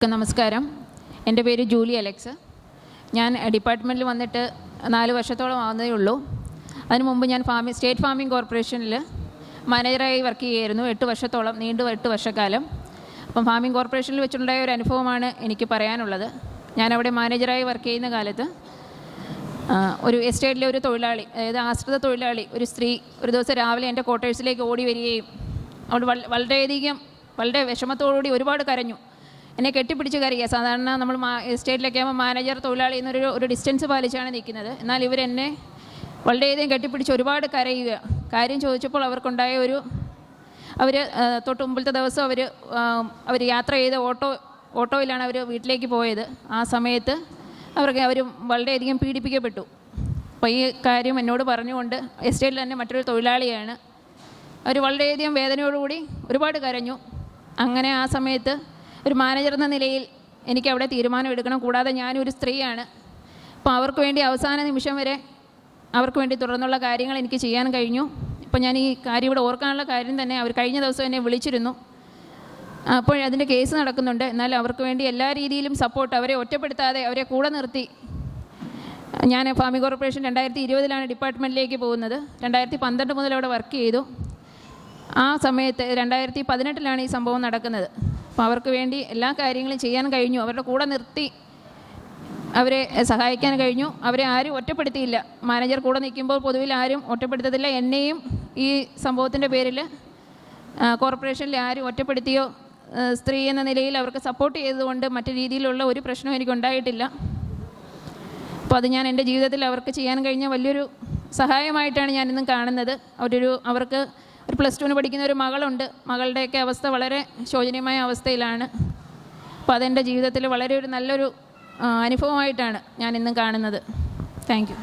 നമസ്കാരം. എൻ്റെ പേര് ജൂലി അലക്സ്. ഞാൻ ഡിപ്പാർട്ട്മെൻറ്റിൽ വന്നിട്ട് 4 വർഷത്തോളം ആവുന്നതേ ഉള്ളൂ. അതിനു മുമ്പ് ഞാൻ സ്റ്റേറ്റ് ഫാമിംഗ് കോർപ്പറേഷനിൽ മാനേജറായി വർക്ക് ചെയ്യുമായിരുന്നു. 8 വർഷത്തോളം, നീണ്ടു 8 വർഷക്കാലം. അപ്പം ഫാമിംഗ് കോർപ്പറേഷനിൽ വെച്ചുണ്ടായ ഒരു അനുഭവമാണ് എനിക്ക് പറയാനുള്ളത്. ഞാനവിടെ മാനേജറായി വർക്ക് ചെയ്യുന്ന കാലത്ത് ഒരു എസ്റ്റേറ്റിലെ ഒരു തൊഴിലാളി, അതായത് ആശ്രിത തൊഴിലാളി, ഒരു സ്ത്രീ, ഒരു ദിവസം രാവിലെ എൻ്റെ ക്വാർട്ടേഴ്സിലേക്ക് ഓടി വരികയും അവിടെ വളരെ വിഷമത്തോടുകൂടി ഒരുപാട് കരഞ്ഞു. എന്നെ കെട്ടിപ്പിടിച്ച് കരയുക. സാധാരണ നമ്മൾ എസ്റ്റേറ്റിലൊക്കെ ആകുമ്പോൾ മാനേജർ തൊഴിലാളി എന്നൊരു ഡിസ്റ്റൻസ് പാലിച്ചാണ് നിൽക്കുന്നത്. എന്നാൽ ഇവരെന്നെ വളരെയധികം കെട്ടിപ്പിടിച്ച് ഒരുപാട് കരയുക. കാര്യം ചോദിച്ചപ്പോൾ അവർക്കുണ്ടായ അവർ തൊട്ട് മുമ്പിലത്തെ ദിവസം അവർ യാത്ര ചെയ്ത ഓട്ടോയിലാണ് അവർ വീട്ടിലേക്ക് പോയത്. ആ സമയത്ത് അവർ വളരെയധികം പീഡിപ്പിക്കപ്പെട്ടു. അപ്പോൾ ഈ കാര്യം എന്നോട് പറഞ്ഞുകൊണ്ട് എസ്റ്റേറ്റിൽ തന്നെ മറ്റൊരു തൊഴിലാളിയാണ്. അവർ വളരെയധികം വേദനയോടുകൂടി ഒരുപാട് കരഞ്ഞു. അങ്ങനെ ആ സമയത്ത് ഒരു മാനേജർ എന്ന നിലയിൽ എനിക്ക് അവിടെ തീരുമാനം എടുക്കണം. കൂടാതെ ഞാനൊരു സ്ത്രീയാണ്. അപ്പോൾ അവർക്ക് വേണ്ടി അവസാന നിമിഷം വരെ അവർക്ക് വേണ്ടി തുടർന്നുള്ള കാര്യങ്ങൾ എനിക്ക് ചെയ്യാൻ കഴിഞ്ഞു. ഇപ്പോൾ ഞാൻ ഈ കാര്യം ഇവിടെ ഓർക്കാനുള്ള കാര്യം തന്നെ, അവർ കഴിഞ്ഞ ദിവസം എന്നെ വിളിച്ചിരുന്നു. അപ്പോൾ അതിൻ്റെ കേസ് നടക്കുന്നുണ്ട്. എന്നാൽ അവർക്ക് വേണ്ടി എല്ലാ രീതിയിലും സപ്പോർട്ട്, അവരെ ഒറ്റപ്പെടുത്താതെ അവരെ കൂടെ നിർത്തി. ഞാൻ ഫാമിംഗ് കോർപ്പറേഷൻ 2020 ഡിപ്പാർട്ട്മെൻറ്റിലേക്ക് പോകുന്നത്. 2012 മുതൽ അവിടെ വർക്ക് ചെയ്തു. ആ സമയത്ത് 2018 ഈ സംഭവം നടക്കുന്നത്. അപ്പോൾ അവർക്ക് വേണ്ടി എല്ലാ കാര്യങ്ങളും ചെയ്യാൻ കഴിഞ്ഞു. അവരുടെ കൂടെ നിർത്തി അവരെ സഹായിക്കാൻ കഴിഞ്ഞു. അവരെ ആരും ഒറ്റപ്പെടുത്തിയില്ല. മാനേജർ കൂടെ നിൽക്കുമ്പോൾ പൊതുവിൽ ആരും ഒറ്റപ്പെടുത്തത്തില്ല. എന്നെയും ഈ സംഭവത്തിൻ്റെ പേരിൽ കോർപ്പറേഷനിൽ ആരും ഒറ്റപ്പെടുത്തിയോ, സ്ത്രീ എന്ന നിലയിൽ അവർക്ക് സപ്പോർട്ട് ചെയ്തതുകൊണ്ട് മറ്റു രീതിയിലുള്ള ഒരു പ്രശ്നവും എനിക്കുണ്ടായിട്ടില്ല. അപ്പോൾ അത് ഞാൻ എൻ്റെ ജീവിതത്തിൽ അവർക്ക് ചെയ്യാൻ കഴിഞ്ഞ വലിയൊരു സഹായമായിട്ടാണ് ഞാനിന്നും കാണുന്നത്. അവർക്ക് ഒരു +2 പഠിക്കുന്ന ഒരു മകളുണ്ട്. മകളുടെയൊക്കെ അവസ്ഥ വളരെ ശോചനീയമായ അവസ്ഥയിലാണ്. അപ്പോൾ അതെൻ്റെ ജീവിതത്തിൽ വളരെ നല്ലൊരു അനുഭവമായിട്ടാണ് ഞാനിന്നും കാണുന്നത്. Thank you.